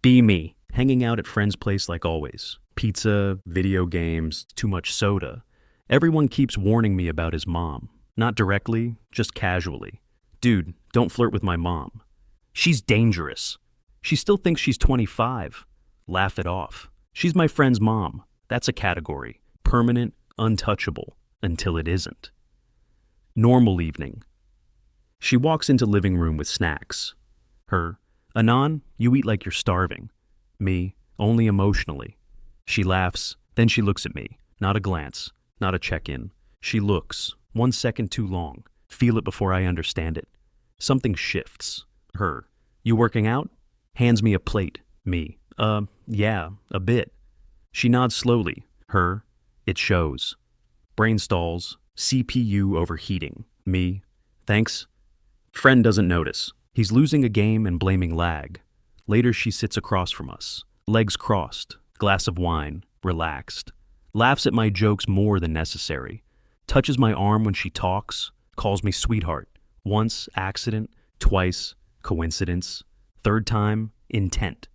Be me, hanging out at friends' place like always. Pizza, video games, too much soda. Everyone keeps warning me about his mom. Not directly, just casually. Dude, don't flirt with my mom. She's dangerous. She still thinks she's 25. Laugh it off. She's my friend's mom. That's a category. Permanent, untouchable, until it isn't. Normal evening. She walks into living room with snacks. Her, Anon, you eat like you're starving. Me, only emotionally. She laughs, then she looks at me. Not a glance, not a check-in. She looks, 1 second too long. Feel it before I understand it. Something shifts. Her, you working out? Hands me a plate. Me, yeah, a bit. She nods slowly. Her, it shows. Brain stalls, CPU overheating. Me, thanks. Friend doesn't notice. He's losing a game and blaming lag. Later she sits across from us, legs crossed, glass of wine, relaxed. Laughs at my jokes more than necessary. Touches my arm when she talks, calls me sweetheart. Once, accident, twice, coincidence. Third time, intent.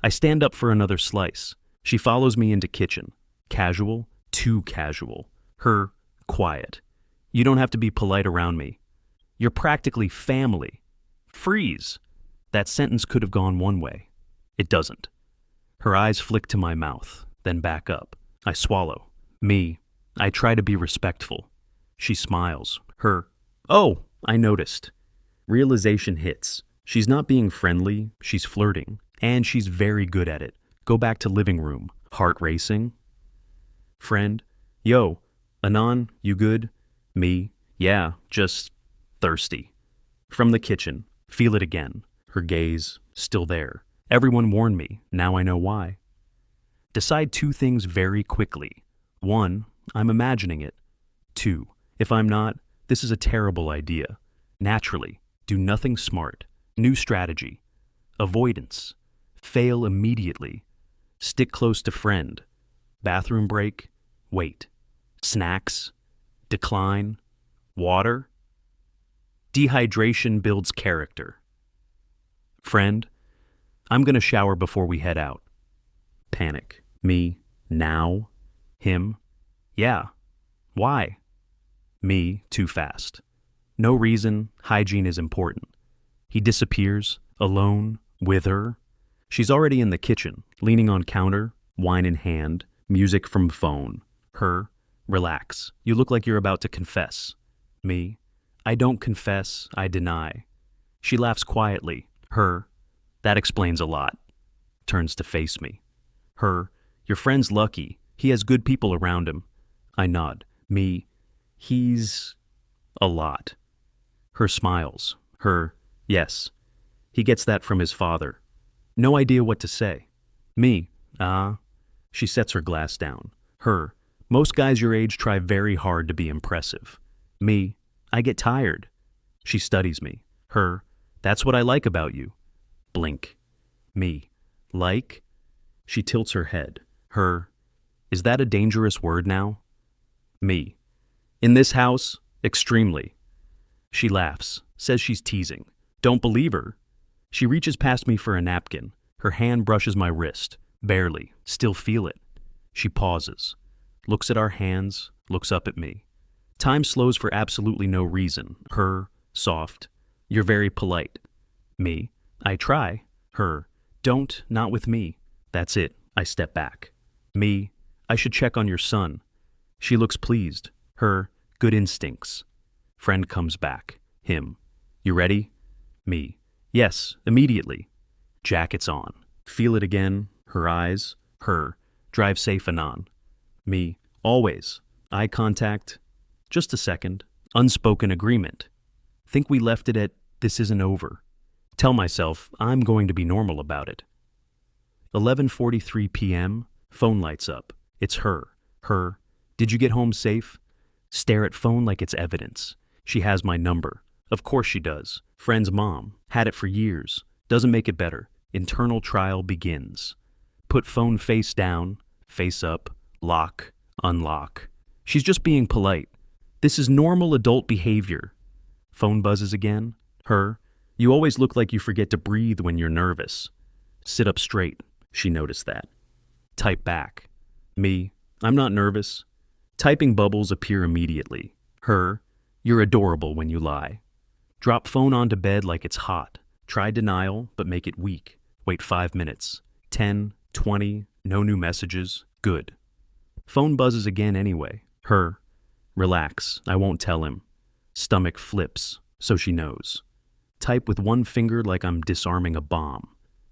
I stand up for another slice. She follows me into kitchen. Casual, too casual. Her, quiet. You don't have to be polite around me. You're practically family. Freeze. That sentence could have gone one way. It doesn't. Her eyes flick to my mouth, then back up. I swallow. Me. I try to be respectful. She smiles. Her. Oh, I noticed. Realization hits. She's not being friendly, she's flirting, and she's very good at it. Go back to living room. Heart racing. Friend. Yo. Anon, you good? Me. Yeah, just thirsty. From the kitchen. Feel it again. Her gaze, still there. Everyone warned me. Now I know why. Decide two things very quickly. 1, I'm imagining it. 2, if I'm not, this is a terrible idea. Naturally, do nothing smart. New strategy. Avoidance. Fail immediately. Stick close to friend. Bathroom break. Wait. Snacks. Decline. Water. Dehydration builds character. Friend, I'm gonna shower before we head out. Panic. Me. Now. Him. Yeah. Why? Me. Too fast. No reason. Hygiene is important. He disappears, alone, with her. She's already in the kitchen, leaning on counter, wine in hand, music from phone. Her. Relax. You look like you're about to confess. Me. I don't confess, I deny. She laughs quietly. Her. That explains a lot. Turns to face me. Her. Your friend's lucky. He has good people around him. I nod. Me. He's a lot. Her smiles. Her. Yes. He gets that from his father. No idea what to say. Me. She sets her glass down. Her. Most guys your age try very hard to be impressive. Me. I get tired. She studies me. Her. That's what I like about you. Blink. Me. Like? She tilts her head. Her. Is that a dangerous word now? Me. In this house, extremely. She laughs, says she's teasing. Don't believe her. She reaches past me for a napkin. Her hand brushes my wrist. Barely. Still feel it. She pauses. Looks at our hands. Looks up at me. Time slows for absolutely no reason. Her. Soft. You're very polite. Me. I try. Her. Don't. Not with me. That's it. I step back. Me. I should check on your son. She looks pleased. Her. Good instincts. Friend comes back. Him. You ready? Me. Yes, immediately. Jacket's on. Feel it again. Her eyes. Her. Drive safe, Anon. Me. Always. Eye contact. Just a second. Unspoken agreement. Think we left it at this isn't over. Tell myself I'm going to be normal about it. 11:43 p.m. Phone lights up. It's her. Her. Did you get home safe? Stare at phone like it's evidence. She has my number. Of course she does. Friend's mom. Had it for years. Doesn't make it better. Internal trial begins. Put phone face down, face up, lock, unlock. She's just being polite. This is normal adult behavior. Phone buzzes again. Her. You always look like you forget to breathe when you're nervous. Sit up straight. She noticed that. Type back. Me. I'm not nervous. Typing bubbles appear immediately. Her. You're adorable when you lie. Drop phone onto bed like it's hot. Try denial, but make it weak. Wait 5 minutes. 10, 20, no new messages. Good. Phone buzzes again anyway. Her. Relax, I won't tell him. Stomach flips, so she knows. Type with one finger like I'm disarming a bomb.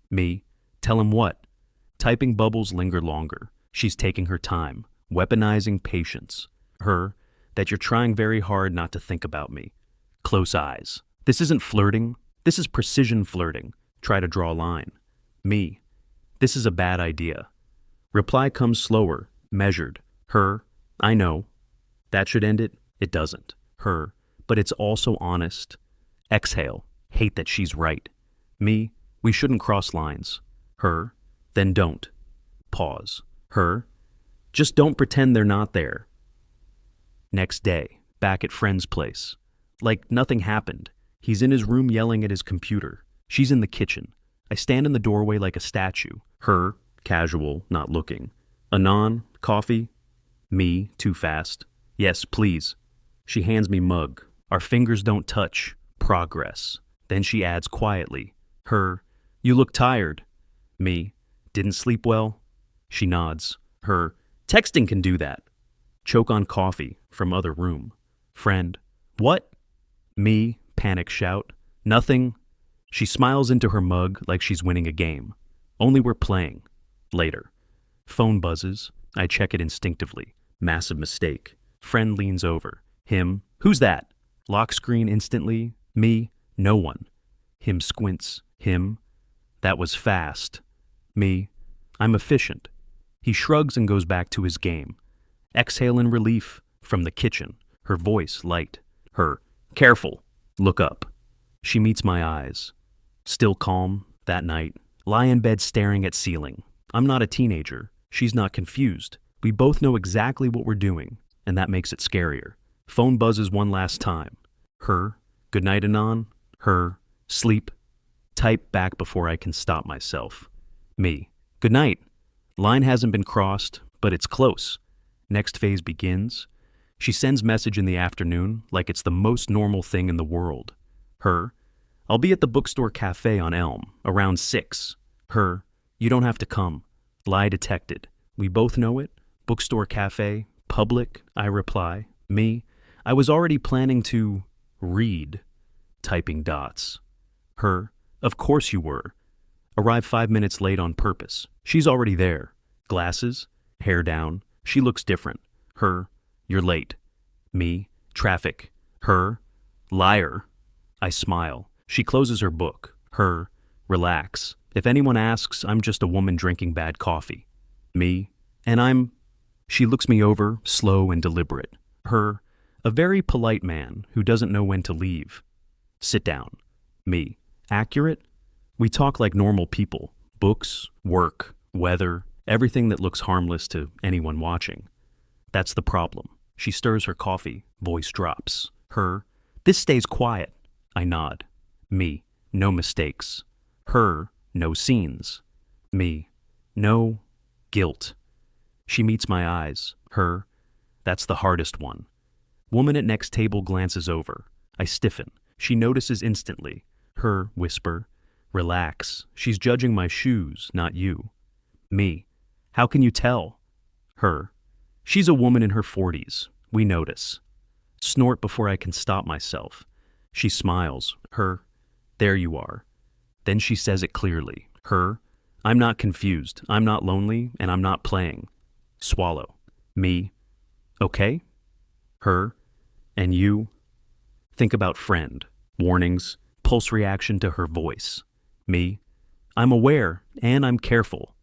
Me. Tell him what? Typing bubbles linger longer. She's taking her time, weaponizing patience. Her. That you're trying very hard not to think about me. Close eyes. This isn't flirting. This is precision flirting. Try to draw a line. Me. This is a bad idea. Reply comes slower, measured. Her. I know. That should end it. It doesn't. Her. But it's also honest. Exhale. Hate that she's right. Me. We shouldn't cross lines. Her. Then don't. Pause. Her. Just don't pretend they're not there. Next day, back at friend's place. Like nothing happened. He's in his room yelling at his computer. She's in the kitchen. I stand in the doorway like a statue. Her, casual, not looking. Anon, coffee? Me, too fast. Yes, please. She hands me mug. Our fingers don't touch. Progress. Then she adds quietly. Her, you look tired. Me, didn't sleep well? She nods. Her, texting can do that. Choke on coffee from other room. Friend, what? Me, panic shout. Nothing. She smiles into her mug like she's winning a game. Only we're playing. Later. Phone buzzes. I check it instinctively. Massive mistake. Friend leans over. Him. Who's that? Lock screen instantly. Me. No one. Him squints. Him. That was fast. Me. I'm efficient. He shrugs and goes back to his game. Exhale in relief. From the kitchen. Her voice light. Her. Careful. Look up. She meets my eyes. Still calm. That night. Lie in bed staring at ceiling. I'm not a teenager. She's not confused. We both know exactly what we're doing, and that makes it scarier. Phone buzzes one last time. Her. Good night, Anon. Her. Sleep. Type back before I can stop myself. Me. Good night. Line hasn't been crossed, but it's close. Next phase begins. She sends message in the afternoon like it's the most normal thing in the world. Her. I'll be at the bookstore cafe on Elm, around 6. Her. You don't have to come. Lie detected. We both know it. Bookstore cafe. Public, I reply. Me. I was already planning to read. Typing dots. Her. Of course you were. Arrive 5 minutes late on purpose. She's already there. Glasses. Hair down. She looks different. Her. You're late. Me. Traffic. Her. Liar. I smile. She closes her book. Her. Relax. If anyone asks, I'm just a woman drinking bad coffee. Me. And I'm... She looks me over, slow and deliberate. Her. A very polite man who doesn't know when to leave. Sit down. Me. Accurate? We talk like normal people. Books, work, weather, everything that looks harmless to anyone watching. That's the problem. She stirs her coffee. Voice drops. Her. This stays quiet. I nod. Me. No mistakes. Her. No scenes. Me. No guilt. She meets my eyes. Her. That's the hardest one. Woman at next table glances over. I stiffen. She notices instantly. Her. Whisper. Relax. She's judging my shoes, not you. Me. How can you tell? Her. She's a woman in her 40s. We notice. Snort before I can stop myself. She smiles. Her. There you are. Then she says it clearly. Her. I'm not confused. I'm not lonely, and I'm not playing. Swallow. Me. Okay? Her. And you. Think about friend. Warnings. Pulse reaction to her voice. Me. I'm aware, and I'm careful.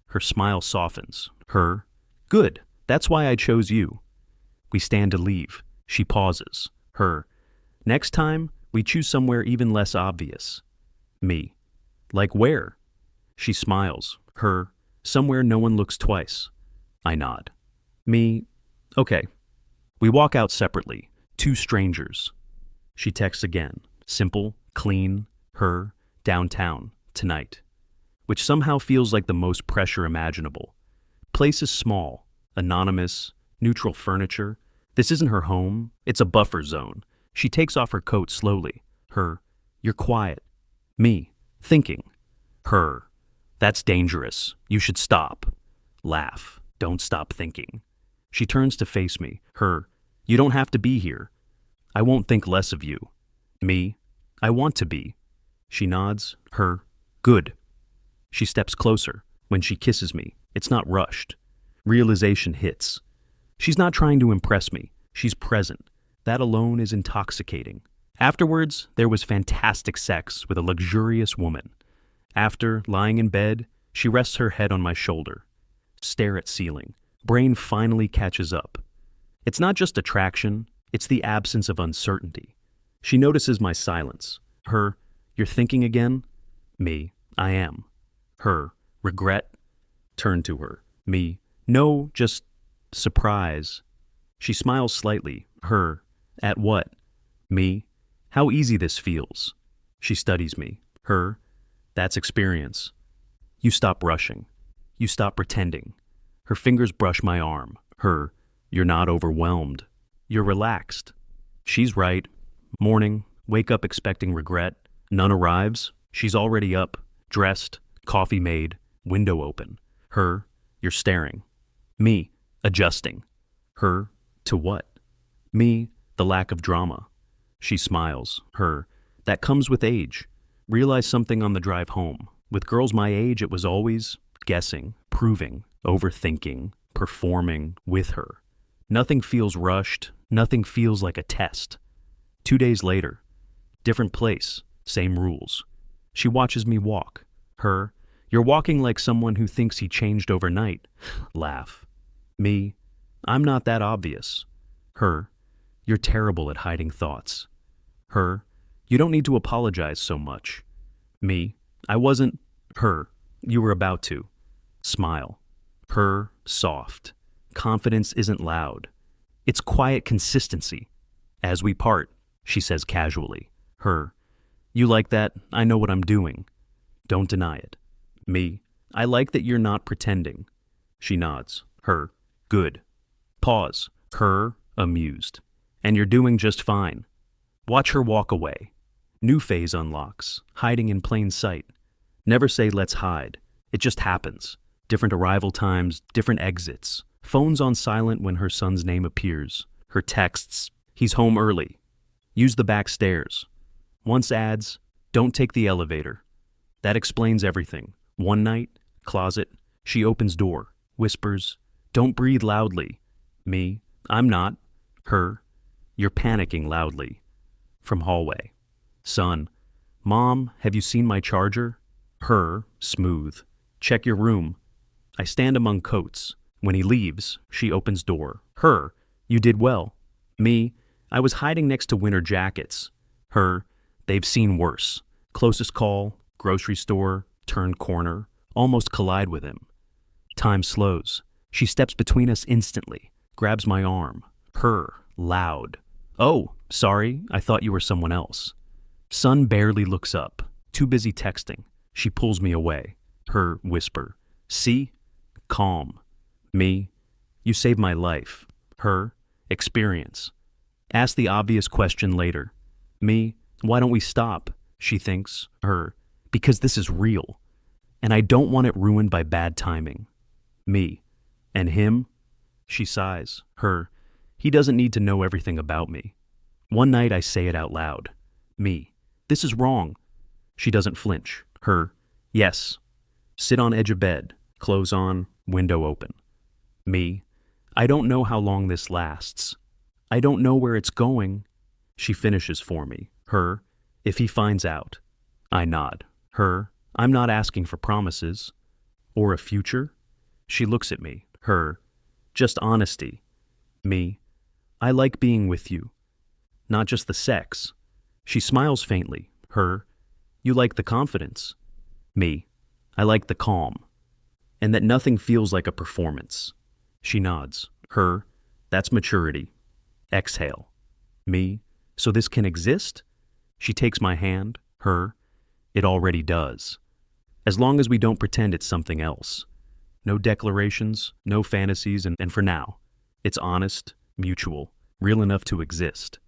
Her smile softens. Her. Good. That's why I chose you. We stand to leave. She pauses. Her. Next time, we choose somewhere even less obvious. Me. Like where? She smiles. Her. Somewhere no one looks twice. I nod. Me. Okay. We walk out separately. Two strangers. She texts again. Simple, clean, her, downtown, tonight. which somehow feels like the most pressure imaginable. Place is small, anonymous, neutral furniture. This isn't her home, it's a buffer zone. She takes off her coat slowly. Her, you're quiet. Me, thinking. Her, that's dangerous. You should stop. Laugh. Don't stop thinking. She turns to face me. Her, you don't have to be here. I won't think less of you. Me, I want to be. She nods. Her, good. She steps closer. When she kisses me, it's not rushed. Realization hits. She's not trying to impress me. She's present. That alone is intoxicating. Afterwards, there was fantastic sex with a luxurious woman. After, lying in bed, she rests her head on my shoulder. Stare at ceiling. Brain finally catches up. It's not just attraction, it's the absence of uncertainty. She notices my silence. Her, you're thinking again? Me, I am. Her, regret? Turn to her. Me, no, just surprise. She smiles slightly. Her, at what? Me, how easy this feels. She studies me. Her, that's experience. You stop rushing. You stop pretending. Her fingers brush my arm. Her, you're not overwhelmed. You're relaxed. She's right. Morning, wake up expecting regret. None arrives. She's already up, dressed, coffee made, window open. Her, you're staring. Me, adjusting. Her, to what? Me, the lack of drama. She smiles. Her, that comes with age. Realize something on the drive home. With girls my age, it was always guessing, proving, overthinking, performing with her. Nothing feels rushed. Nothing feels like a test. 2 days later, different place, same rules. She watches me walk. Her, you're walking like someone who thinks he changed overnight. Laugh. Me, I'm not that obvious. Her, you're terrible at hiding thoughts. Her, you don't need to apologize so much. Me, I wasn't. Her, you were about to. Smile. Her, soft. Confidence isn't loud. It's quiet consistency. As we part, she says casually. Her, you like that? I know what I'm doing. Don't deny it. Me, I like that you're not pretending. She nods. Her, good. Pause. Her, amused. And you're doing just fine. Watch her walk away. New phase unlocks, hiding in plain sight. Never say let's hide. It just happens. Different arrival times, different exits. Phone's on silent when her son's name appears. Her texts, he's home early. Use the back stairs. Once adds, don't take the elevator. That explains everything. One night, closet, she opens door, whispers, don't breathe loudly. Me, I'm not. Her, you're panicking loudly. From hallway. Son, Mom, have you seen my charger? Her, smooth. Check your room. I stand among coats. When he leaves, she opens door. Her, you did well. Me, I was hiding next to winter jackets. Her, they've seen worse. Closest call, grocery store, turn corner, almost collide with him. Time slows. She steps between us instantly, grabs my arm. Her, loud. Oh, sorry, I thought you were someone else. Son barely looks up, too busy texting. She pulls me away. Her, whisper. See? Calm. Me, you saved my life. Her, experience. Ask the obvious question later. Me, why don't we stop? She thinks. Her, because this is real. And I don't want it ruined by bad timing. Me, and him? She sighs. Her, he doesn't need to know everything about me. One night I say it out loud. Me, this is wrong. She doesn't flinch. Her, yes. Sit on edge of bed, clothes on, window open. Me, I don't know how long this lasts. I don't know where it's going. She finishes for me. Her, if he finds out. I nod. Her, I'm not asking for promises. Or a future? She looks at me. Her, just honesty. Me, I like being with you. Not just the sex. She smiles faintly. Her, you like the confidence. Me, I like the calm. And that nothing feels like a performance. She nods. Her, that's maturity. Exhale. Me, so this can exist? She takes my hand. Her, it already does. As long as we don't pretend it's something else. No declarations, no fantasies, and for now, it's honest, mutual, real enough to exist.